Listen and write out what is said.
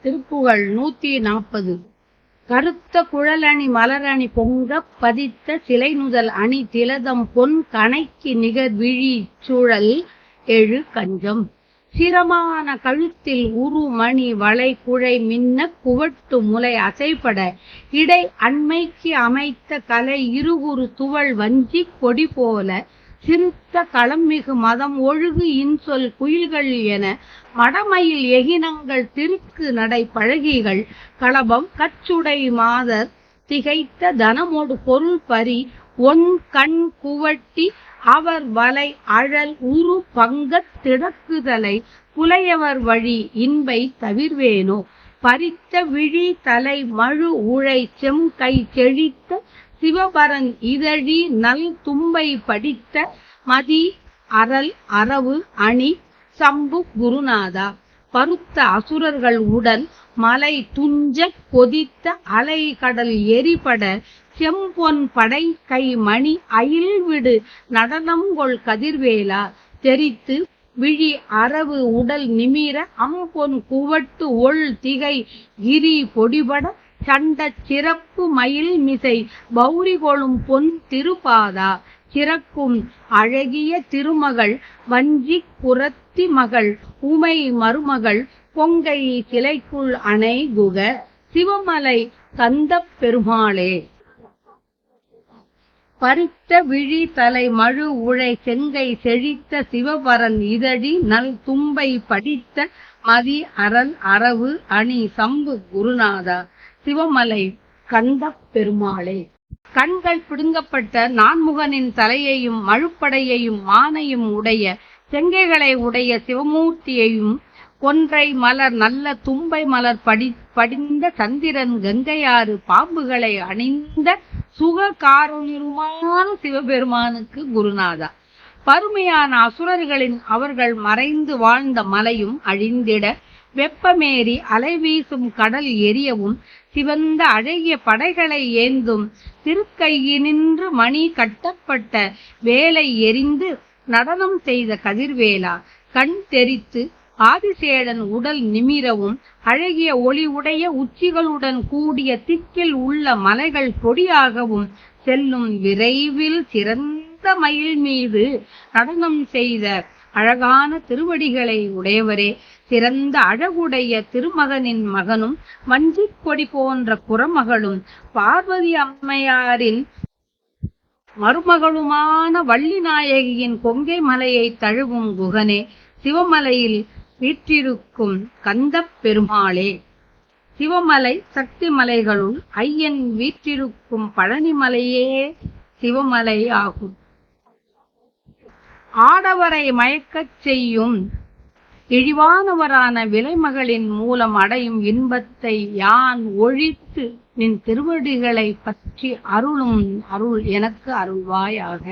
திருப்புகழ் 140. கருத்த குழலணி மலரணி பொங்கப் பதித்த சிலைநுதல் அணி திலதம் பொன் கணைக்கு நிகர் விழி சுழல் எழு கஞ்சம் சிரமான கழுத்தில் உருமணி வளை குழை மின்ன குவட்டு முலை அசைப்பட இடை அண்மைக்கு அமைத்த கலை இருகுறு துவள் வஞ்சி கொடி போல சிறுத்த களம்மிகு மதம் ஒழுகு இன்சொல் குயில்கள் என மடமயில் எகினங்கள் திருக்கு நடை பழகிகள் களபம் கச்சுடை மாதர் திகைத்த தனமோடு பொருள் பறி ஒன் கண் குவட்டி அவர் வலை அழல் உரு பங்கத் திடக்குதலை புலையவர் வழி இன்பை தவிர்வேனோ பறித்த விழி தலை மழு உழை செம்கை செழித்த சிவபரன் இதழி நல் தும்பை படித்த மதி அரல் அரவு அணி சம்பு குருநாதா பருத்த அசுரர்கள் உடன் மலை துஞ்ச கொதித்த அலை கடல் எரிபட செம்பொன் படை கை மணி அயில்விடு நடனம்கொள் கதிர்வேலா தெரித்து விழி அரவு உடல் நிமிர அம்பொன் குவட்டு ஒள் திகை கிரி பொடிபட சண்ட சிறப்பு மயில் மிசை பௌரி கொளும் பொன் திருப்பாதா சிறக்கும் அழகிய திருமகள் வஞ்சி புறத்தி மகள் உமை மருமகள் பொங்கை சிலைக்குள் அணை குக சிவமலை கந்தப் பெருமாளே பறித்த விழி தலை மழு உழை செங்கை செழித்த சிவபரன் இதழி நல் தும்பை படித்த மதி அரல் அரவு அணி சம்பு குருநாதா சிவமலை கந்தப் பெருமாளே கண்கள் பிடுங்கப்பட்ட நான்முகனின் தலையையும் மழுப்படையையும் மானையும் உடைய செங்கைகளை உடைய சிவமூர்த்தியையும் கொன்றை மலர் நல்ல தும்பை மலர் படிந்த சந்திரன் கங்கையாறு பாம்புகளை அணிந்த சுக காருணிருமான சிவபெருமானுக்கு குருநாதா பருமையான அசுரர்களின் அவர்கள் மறைந்து வாழ்ந்த மலையும் அழிந்திட வெப்பமேறி அலை வீசும் கடல் எரியவும் சிவந்த அழகிய படைகளை ஏந்தும் திருக்கையினின்று மணி கட்டப்பட்ட வேலை எரிந்து நடனம் செய்த கதிர்வேலா கண் தெரித்து ஆதிசேடன் உடல் நிமிரவும் அழகிய ஒளி உடைய உச்சிகளுடன் கூடிய திக்கில் உள்ள மலைகள் பொடியாகவும் செல்லும் விரைவில் சிறந்த மயில் மீது நடனம் செய்த அழகான திருவடிகளை உடையவரே சிறந்த அழகுடைய திருமகனின் மகனும் வஞ்சிக் கொடி போன்ற குறமகளும் பார்வதி அம்மையாரின் மருமகளுமான வள்ளி நாயகியின் கொங்கை மலையை தழுவும் குகனே சிவமலையில் வீற்றிருக்கும் கந்தப் பெருமாளே சிவமலை சக்தி மலைகளுள் ஐயன் வீற்றிருக்கும் பழனிமலையே சிவமலை ஆகும் ஆடவரை மயக்கச் செய்யும் இழிவானவரான விலைமகளின் மூலம் அடையும் இன்பத்தை யான் ஒழித்து நின் திருவடிகளை பற்றி அருளும் அருள் எனக்கு அருள்வாயாக.